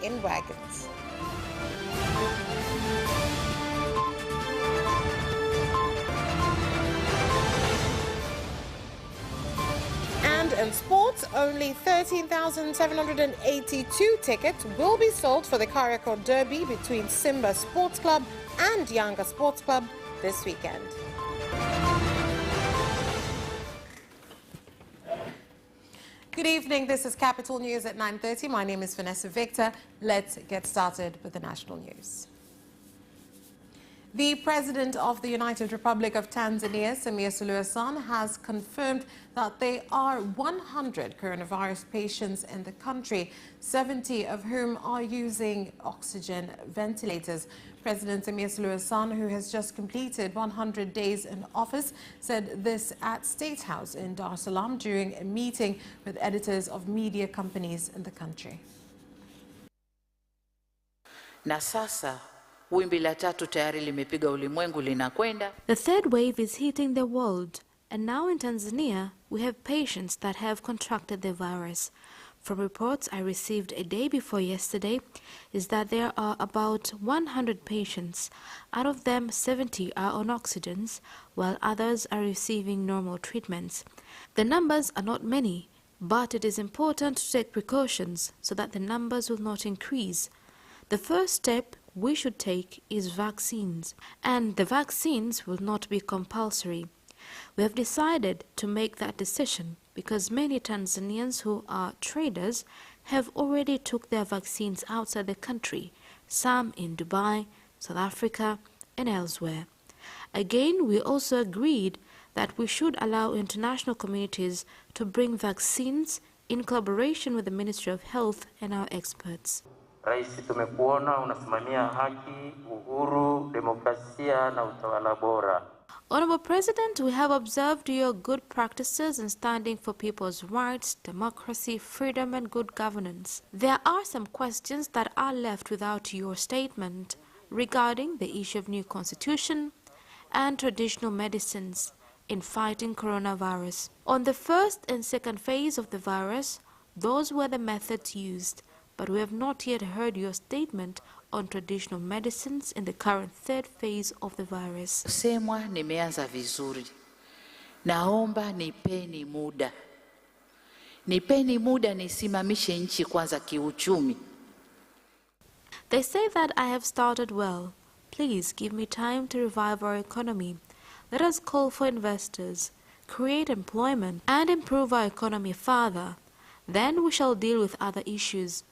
in wagons. And in sports, only 13,782 tickets will be sold for the Kariakor Derby between Simba Sports Club and Yanga Sports Club this weekend. Good evening, this is Capital News at 9:30. My name is Vanessa Victor. Let's get started with the national news. The President of the United Republic of Tanzania, Samia Suluhu Hassan, has confirmed that there are 100 coronavirus patients in the country, 70 of whom are using oxygen ventilators. President Samia Suluhu Hassan, who has just completed 100 days in office, said this at State House in Dar es Salaam during a meeting with editors of media companies in the country. Na sasa wimbi la tatu tayari limepiga ulimwengu linakwenda. The third wave is hitting the world, and now in Tanzania we have patients that have contracted the virus. From reports I received a day before yesterday is that there are about 100 patients. Out of them, 70 are on oxygens, while others are receiving normal treatments. The numbers are not many, but it is important to take precautions so that the numbers will not increase. The first step we should take is vaccines, and the vaccines will not be compulsory. We have decided to make that decision because many Tanzanians who are traders have already took their vaccines outside the country, some in Dubai, South Africa, and elsewhere. Again, we also agreed that we should allow international communities to bring vaccines in collaboration with the Ministry of Health and our experts. Rais, tumekuona unasimamia haki, uhuru, demokrasia na utawala bora. Honorable President, we have observed your good practices in standing for people's rights, democracy, freedom, and good governance. There are some questions that are left without your statement regarding the issue of new constitution and traditional medicines in fighting coronavirus. On the first and second phase of the virus, those were the methods used, but we have not yet heard your statement on traditional medicines in the current third phase of the virus. Semwa nimeanza vizuri. Naomba nipeni muda. Nipeni muda nisimamishe nchi kwanza kiuchumi. They say that I have started well. Please give me time to revive our economy. Let us call for investors, create employment, and improve our economy further. Then we shall deal with other issues,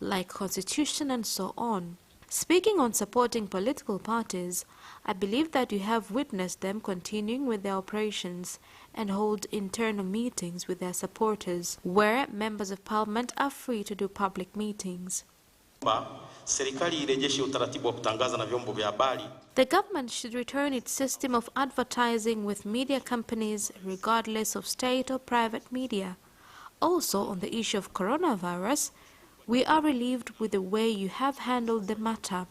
like constitution and so on. Speaking on supporting political parties, I believe that you have witnessed them continuing with their operations and hold internal meetings with their supporters, where members of parliament are free to do public meetings. The government should return its system of advertising with media companies regardless of state or private media. Also, on the issue of coronavirus, we are relieved with the way you have handled the matter,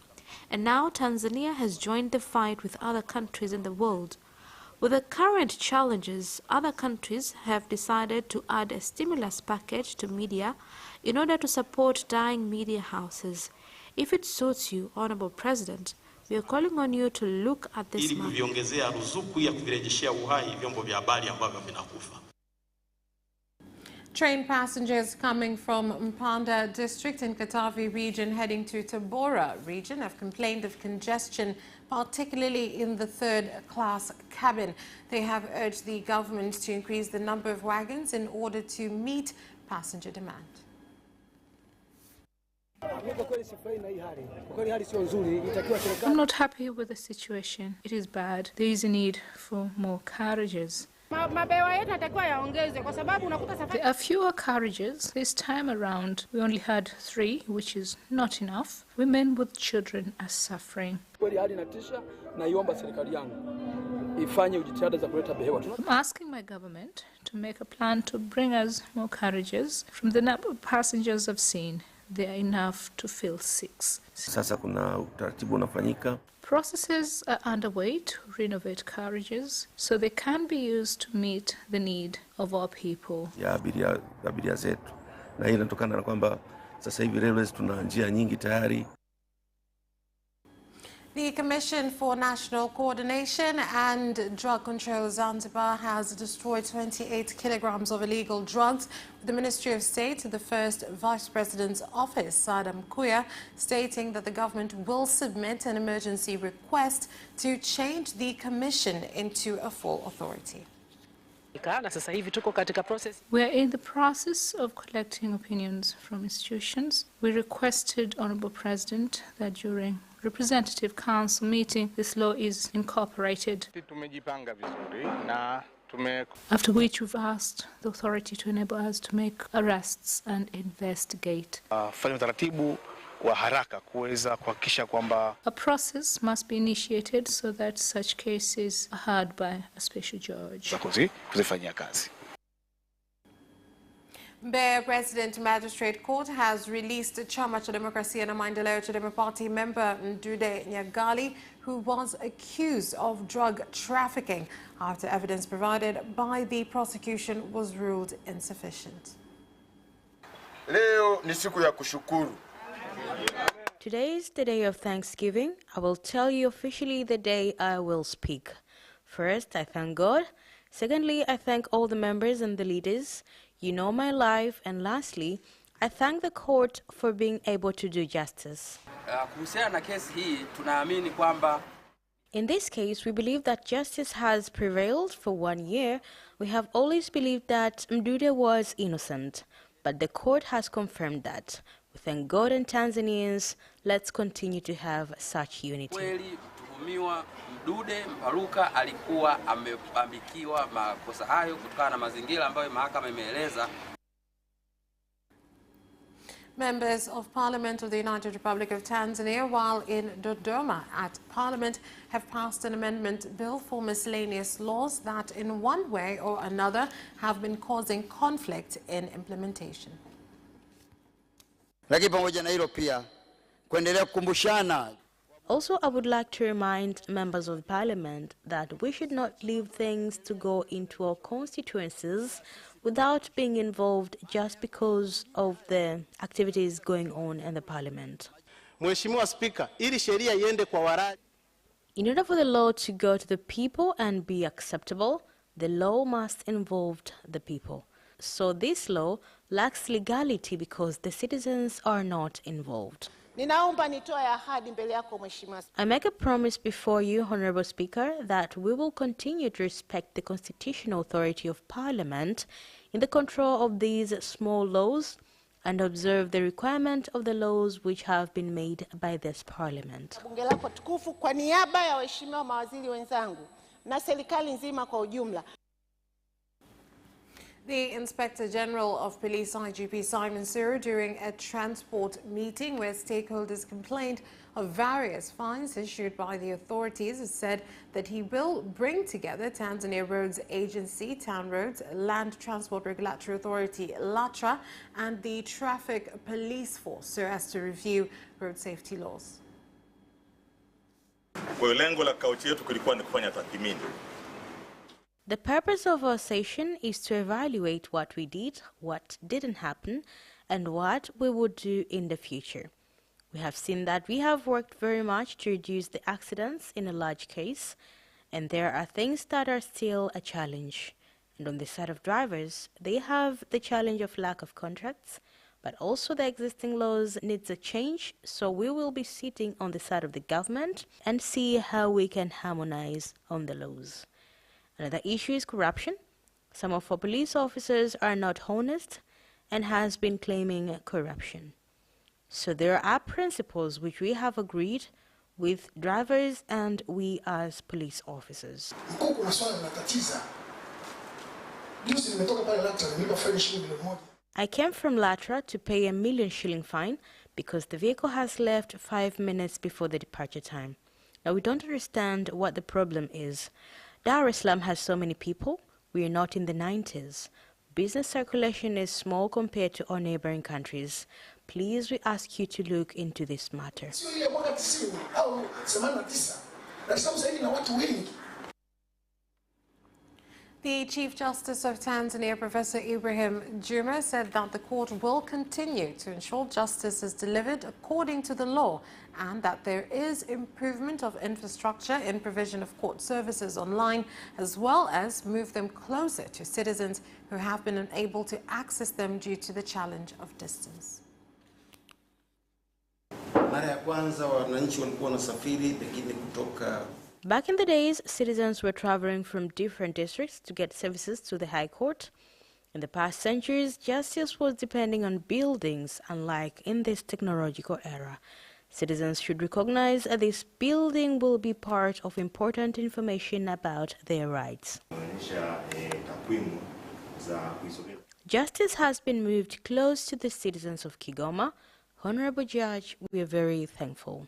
and now Tanzania has joined the fight with other countries in the world. With the current challenges, other countries have decided to add a stimulus package to media in order to support dying media houses. If it suits you, Honorable President, we are calling on you to look at this matter. Train passengers coming from Mpanda district in Katavi region heading to Tabora region have complained of congestion, particularly in the third-class cabin. They have urged the government to increase the number of wagons in order to meet passenger demand. I'm not happy with the situation. It is bad. There is a need for more carriages. There are fewer carriages. This time around, we only had 3, which is not enough. Women with children are suffering. I'm asking my government to make a plan to bring us more carriages. From the number of passengers I've seen, there are enough to fill 6. Processes are underway to renovate carriages so they can be used to meet the need of our people. Sasa hivi railways tuna njia nyingi tayari. The Commission for National Coordination and Drug Control Zanzibar has destroyed 28 kilograms of illegal drugs. The Ministry of State, the first Vice President's office, Sadam Kuya, stating that the government will submit an emergency request to change the commission into a full authority. We are in the process of collecting opinions from institutions. We requested, Honorable President, that during Representative Council meeting, this law is incorporated. After which we've asked the authority to enable us to make arrests and investigate. A process must be initiated so that such cases are heard by a special judge. Mbeya President Magistrate Court has released Chama cha Demokrasia na Maendeleo Chadema Party member Ndude Nyagali, who was accused of drug trafficking after evidence provided by the prosecution was ruled insufficient. Leo ni siku ya kushukuru. Today is the day of Thanksgiving. I will tell you officially the day I will speak. First, I thank God. Secondly, I thank all the members and the leaders. You know my life. And lastly, I thank the court for being able to do justice. In this case, we believe that justice has prevailed for 1 year. We have always believed that Mdude was innocent, but the court has confirmed that. We thank God and Tanzanians. Let's continue to have such unity. Mdude Mparuka alikuwa ameambikiwa makosa hayo kutokana na mazingira ambayo mahakama imeeleza. Members of Parliament of the United Republic of Tanzania, while in Dodoma at Parliament, have passed an amendment bill for miscellaneous laws that in one way or another have been causing conflict in implementation. Lakini pamoja na hilo pia kuendelea kukumbushana. Also, I would like to remind members of Parliament that we should not leave things to go into our constituencies without being involved just because of the activities going on in the Parliament. Mheshimiwa Speaker, ili sheria iende kwa waradi. In order for the law to go to the people and be acceptable, the law must involve the people. So this law lacks legality because the citizens are not involved. I make a promise before you, Honorable Speaker, that we will continue to respect the constitutional authority of Parliament in the control of these small laws and observe the requirement of the laws which have been made by this Parliament. The Inspector General of Police, IGP Simon Siro, during a transport meeting where stakeholders complained of various fines issued by the authorities, has said that he will bring together Tanzania Roads Agency, Town Roads, Land Transport Regulatory Authority, LATRA, and the Traffic Police Force so as to review road safety laws. The purpose of our session is to evaluate what we did, what didn't happen, and what we would do in the future. We have seen that we have worked very much to reduce the accidents in a large case, and there are things that are still a challenge. And on the side of drivers, they have the challenge of lack of contracts, but also the existing laws needs a change, so we will be sitting on the side of the government and see how we can harmonize on the laws. Another issue is corruption. Some of our police officers are not honest and has been claiming corruption. So there are principles which we have agreed with drivers and we as police officers. I came from LATRA to pay a 1 million shilling fine because the vehicle has left 5 minutes before the departure time. Now we don't understand what the problem is. Dar es Salaam has so many people. We are not in the 90s. Business circulation is small compared to our neighboring countries. Please, we ask you to look into this matter. The Chief Justice of Tanzania, Professor Ibrahim Juma, said that the court will continue to ensure justice is delivered according to the law and that there is improvement of infrastructure in provision of court services online, as well as move them closer to citizens who have been unable to access them due to the challenge of distance. Back in the days, citizens were traveling from different districts to get services to the High Court. In the past centuries, justice was depending on buildings, unlike in this technological era. Citizens should recognize that this building will be part of important information about their rights. Justice has been moved close to the citizens of Kigoma. Honorable Judge, we are very thankful.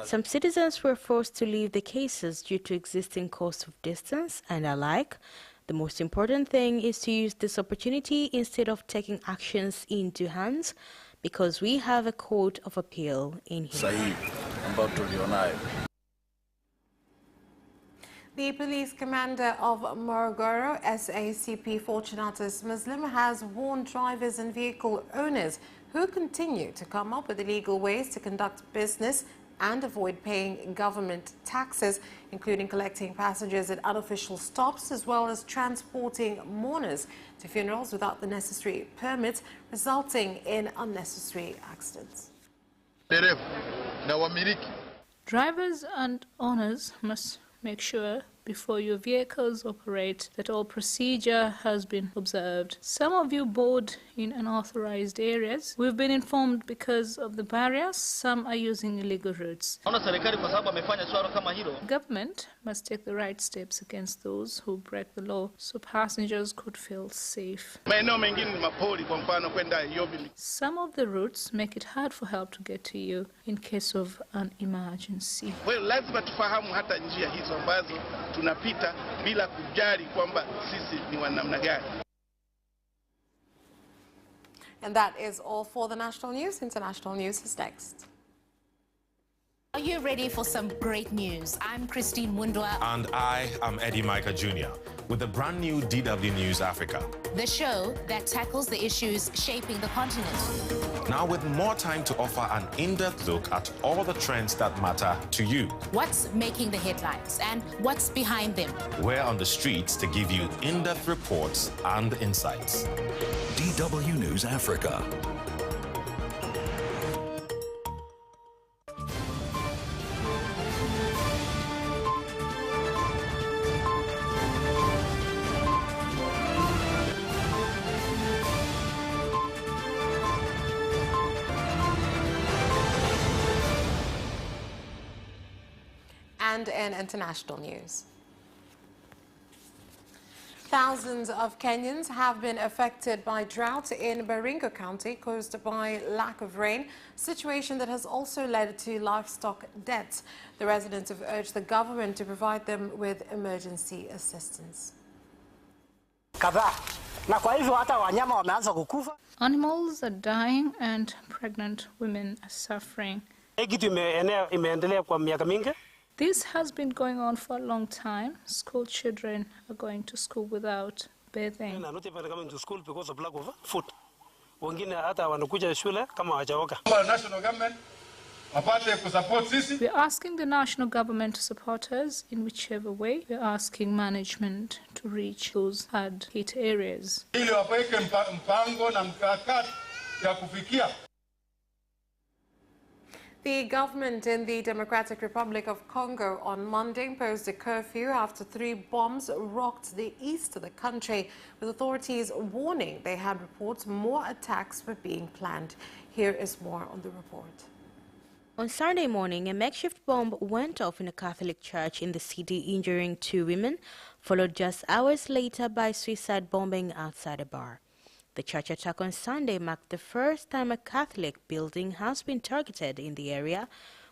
Some citizens were forced to leave the cases due to existing cost of distance and alike. The most important thing is to use this opportunity instead of taking actions into hands, because we have a court of appeal in here. The police commander of Morogoro, SACP Fortunatus Muslim, has warned drivers and vehicle owners who continue to come up with illegal ways to conduct business and avoid paying government taxes, including collecting passengers at unofficial stops, as well as transporting mourners to funerals without the necessary permits, resulting in unnecessary accidents. Drivers and owners must make sure before your vehicles operate that all procedure has been observed. Some of you board in unauthorized areas. We've been informed because of the barriers, some are using illegal routes. Government must take the right steps against those who break the law so passengers could feel safe. Some of the routes make it hard for help to get to you in case of an emergency. And that is all for the national news. International news is next. Are you ready for some great news? I'm Christine Mundwa. And I am Eddie Micah Jr. with the brand new DW News Africa, The show that tackles the issues shaping the continent. now with more time to offer an in-depth look at all the trends that matter to you. What's making the headlines and what's behind them? We're on the streets to give you in-depth reports and insights. DW News Africa. And in international news, thousands of Kenyans have been affected by drought in Baringo County caused by lack of rain, a situation that has also led to livestock deaths. The residents have urged the government to provide them with emergency assistance. Animals are dying and pregnant women are suffering. This has been going on for a long time. School children are going to school without bathing. Are not even coming to school because of lack of food. We're asking the national government to support us in whichever way. We're asking management to reach those hard-hit areas. The government in the Democratic Republic of Congo on Monday imposed a curfew after 3 bombs rocked the east of the country, with authorities warning they had reports more attacks were being planned. Here is more on the report. On Saturday morning, a makeshift bomb went off in a Catholic church in the city, injuring 2 women, followed just hours later by suicide bombing outside a bar. The church attack on Sunday marked the first time a Catholic building has been targeted in the area,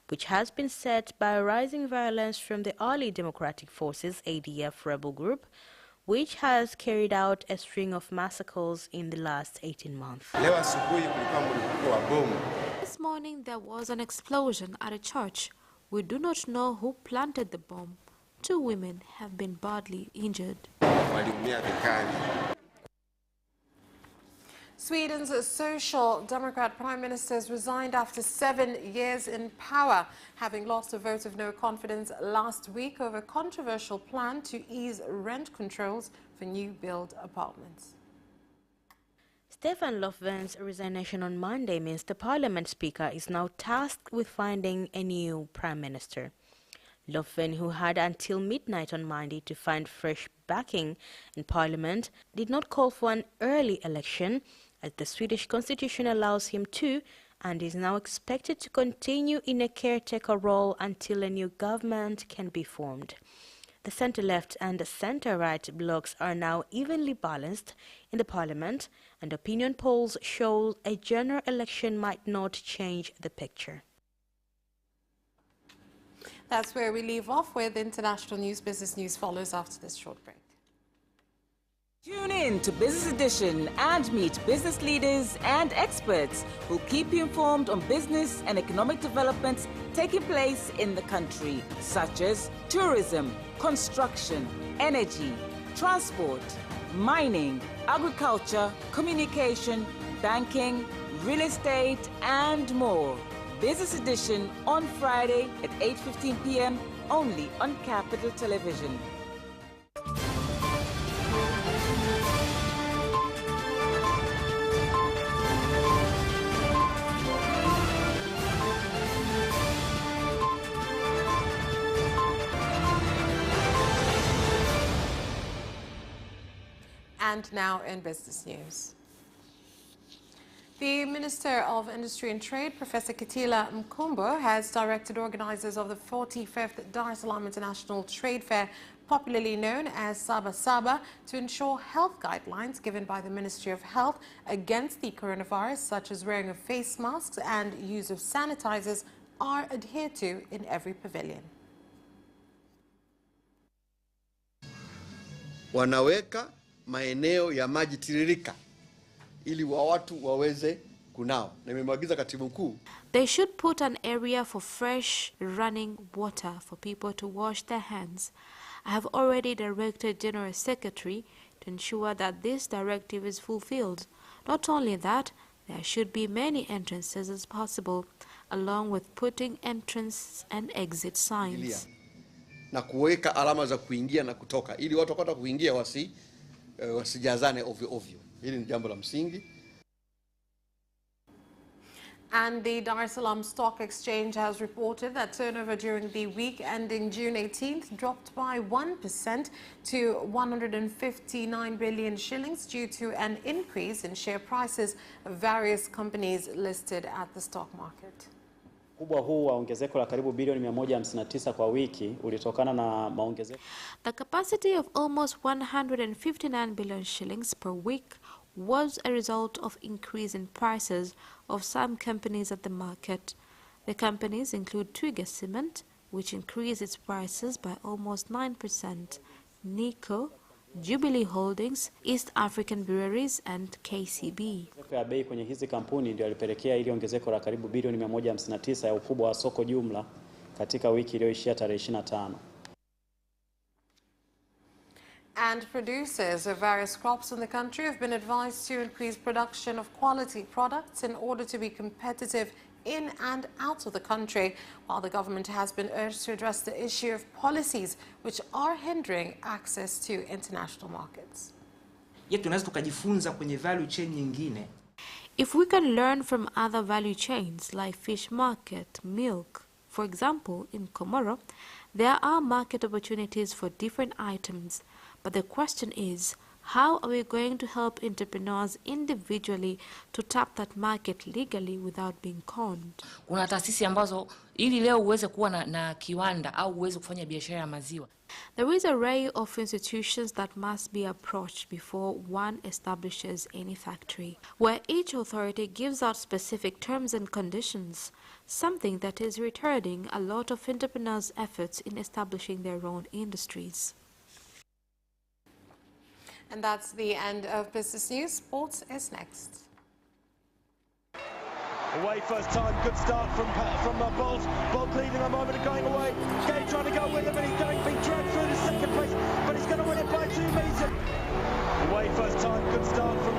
which has been set by rising violence from the Early Democratic Forces ADF rebel group, which has carried out a string of massacres in the last 18 months. This morning there was an explosion at a church. We do not know who planted the bomb. 2 women have been badly injured. Sweden's Social Democrat Prime Minister has resigned after 7 years in power, having lost a vote of no confidence last week over a controversial plan to ease rent controls for new build apartments. Stefan Löfven's resignation on Monday means the parliament speaker is now tasked with finding a new prime minister. Löfven, who had until midnight on Monday to find fresh backing in parliament, did not call for an early election, as the Swedish constitution allows him to, and is now expected to continue in a caretaker role until a new government can be formed. The centre-left and centre-right blocs are now evenly balanced in the parliament, and opinion polls show a general election might not change the picture. That's where we leave off with international news. Business news follows after this short break. Tune in to Business Edition and meet business leaders and experts who keep you informed on business and economic developments taking place in the country, such as tourism, construction, energy, transport, mining, agriculture, communication, banking, real estate, and more. Business Edition on Friday at 8:15 p.m. only on Capital Television. And now in business news. The Minister of Industry and Trade, Professor Kitila Mkumbo, has directed organizers of the 45th Dar es Salaam International Trade Fair, popularly known as Saba Saba, to ensure health guidelines given by the Ministry of Health against the coronavirus, such as wearing of face masks and use of sanitizers, are adhered to in every pavilion. Wanaweka maeneo ya maji tiririka ili watu waweze kunao. Na nimemwagiza katibu mkuu, they should put an area for fresh running water for people to wash their hands. I have already directed General Secretary to ensure that this directive is fulfilled. Not only that, there should be many entrances as possible, along with putting entrance and exit signs. Na kuweka alama za kuingia na kutoka ili watu wakati kuingia wasijazane ovyo ovyo. Hili ni jambo la msingi. And the Dar es Salaam Stock Exchange has reported that turnover during the week ending June 18th dropped by 1% to 159 billion shillings due to an increase in share prices of various companies listed at the stock market. Kubwa huu wa ongezeko la karibu bilioni 159 kwa wiki ulitokana na maongezeko. The capacity of almost 159 billion shillings per week was a result of increase in prices of some companies at the market. The companies include Twiga Cement, which increased its prices by almost 9%, Nico, Jubilee Holdings, East African Breweries and KCB. Ongezeko ya bei kwenye hizi kampuni ndio ilipelekea ili ongezeko la karibu bilioni 159 ya ukubwa wa soko jumla katika wiki iliyoishia tarehe 25. And producers of various crops in the country have been advised to increase production of quality products in order to be competitive in and out of the country, while the government has been urged to address the issue of policies which are hindering access to international markets. Tunaweza tukajifunza kwenye value chain nyingine. If we can learn from other value chains like fish market, milk, for example, in Komoro, there are market opportunities for different items. But the question is, how are we going to help entrepreneurs individually to tap that market legally without being conned? Kuna taasisi ambazo ili leo uweze kuwa na kiwanda au uweze kufanya biashara ya maziwa. There is an array of institutions that must be approached before one establishes any factory, where each authority gives out specific terms and conditions, something that is retarding a lot of entrepreneurs' efforts in establishing their own industries. And that's the end of Business News. Sports is next. Away first time, good start from Bolt. Bolt leading a moment of going away. Gay trying to go with him, and he's being dragged through to second place, but he's going to win it by 2 meters. Away first time, good start from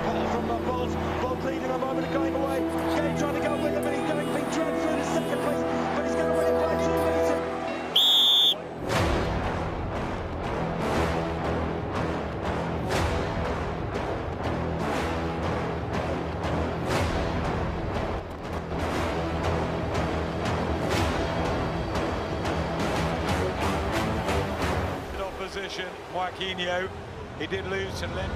Bolt. Bolt leading a moment of going away. Gay trying to go with him, and he's being dragged through to second place, but he's going to win it by 2 meters. Joaquinho, he did lose to Lent.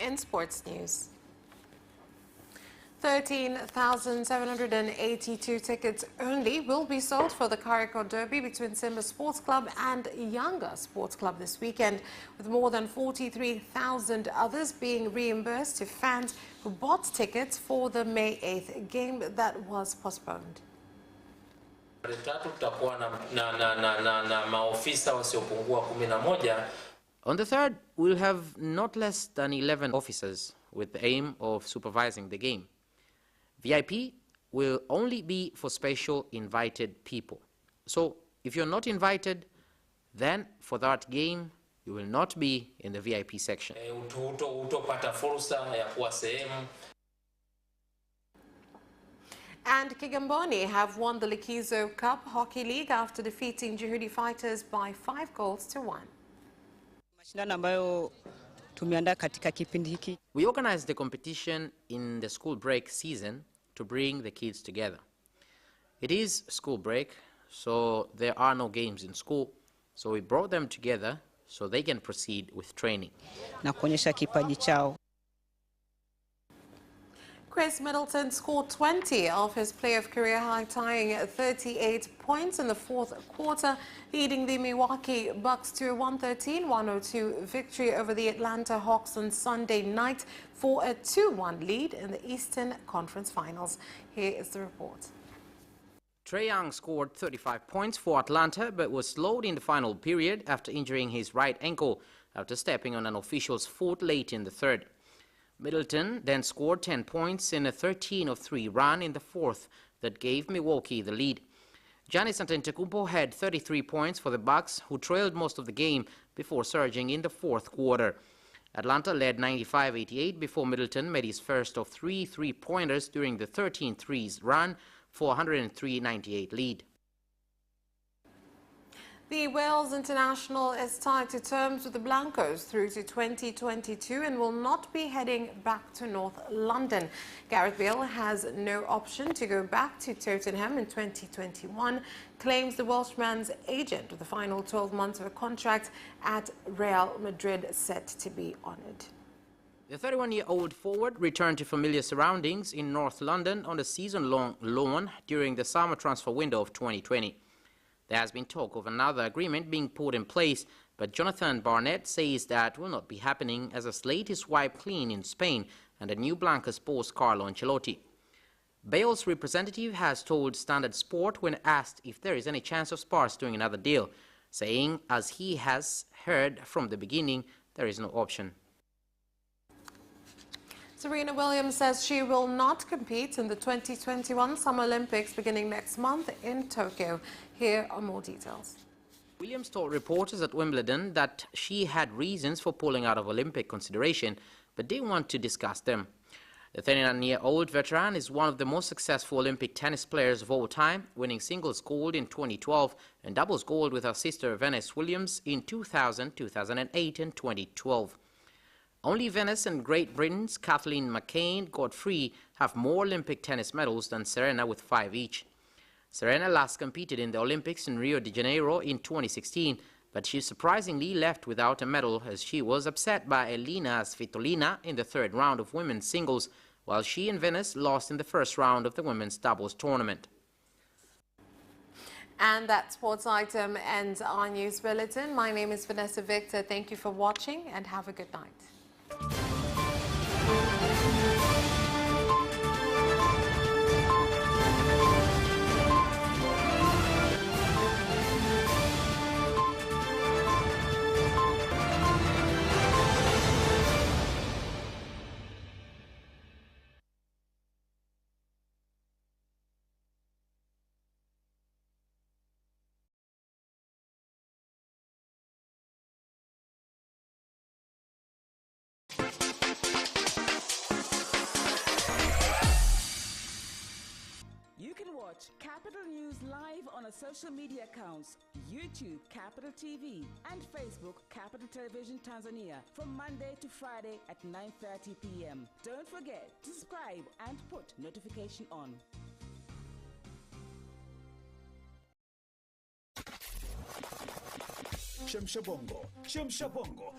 In sports news, 13,782 tickets only will be sold for the Kariako Derby between Simba Sports Club and Yanga Sports Club this weekend, with more than 43,000 others being reimbursed to fans who bought tickets for the May 8th game that was postponed. On the 3rd, we'll have not less than 11 officers with the aim of supervising the game. VIP will only be for special invited people. So if you're not invited, then for that game, you will not be in the VIP section. And Kigamboni have won the Likizo Cup Hockey League after defeating Juhudi Fighters by 5-1. We organized the competition in the school break season to bring the kids together. It is school break, so there are no games in school, so we brought them together so they can proceed with training. Chris Middleton scored 20 of his playoff career high, tying 38 points in the 4th quarter, leading the Milwaukee Bucks to a 113-102 victory over the Atlanta Hawks on Sunday night for a 2-1 lead in the Eastern Conference Finals. Here is the report. Trae Young scored 35 points for Atlanta, but was slowed in the final period after injuring his right ankle after stepping on an official's foot late in the 3rd. Middleton then scored 10 points in a 13-of-3 run in the 4th that gave Milwaukee the lead. Giannis Antetokounmpo had 33 points for the Bucks, who trailed most of the game before surging in the 4th quarter. Atlanta led 95-88 before Middleton made his first of 3 three-pointers during the 13-threes run for a 103-98 lead. The Wales international is tied to terms with the Blancos through to 2022 and will not be heading back to North London. Gareth Bale has no option to go back to Tottenham in 2021, claims the Welshman's agent, with the final 12 months of a contract at Real Madrid set to be honoured. The 31-year-old forward returned to familiar surroundings in North London on a season-long loan during the summer transfer window of 2020. There has been talk of another agreement being put in place, but Jonathan Barnett says that will not be happening as a slate is wiped clean in Spain and a new Blancos boss Carlo Ancelotti. Bale's representative has told Standard Sport when asked if there is any chance of Spurs doing another deal, saying, as he has heard from the beginning, there is no option. Serena Williams says she will not compete in the 2021 Summer Olympics beginning next month in Tokyo. Here are more details. Williams told reporters at Wimbledon that she had reasons for pulling out of Olympic consideration, but didn't want to discuss them. The 39-year-old veteran is one of the most successful Olympic tennis players of all time, winning singles gold in 2012 and doubles gold with her sister Venus Williams in 2000, 2008 and 2012. Only Venus and Great Britain's Kathleen McCain Godfrey have more Olympic tennis medals than Serena, with 5 each. Serena last competed in the Olympics in Rio de Janeiro in 2016, but she surprisingly left without a medal as she was upset by Elina Svitolina in the 3rd round of women's singles, while she and Venus lost in the first round of the women's doubles tournament. And that sports item ends our news bulletin. My name is Vanessa Victor. Thank you for watching and have a good night. You can watch Capital News live on our social media accounts, YouTube Capital TV and Facebook Capital Television Tanzania from Monday to Friday at 9:30 p.m. Don't forget to subscribe and put notification on. Chemsha Bongo.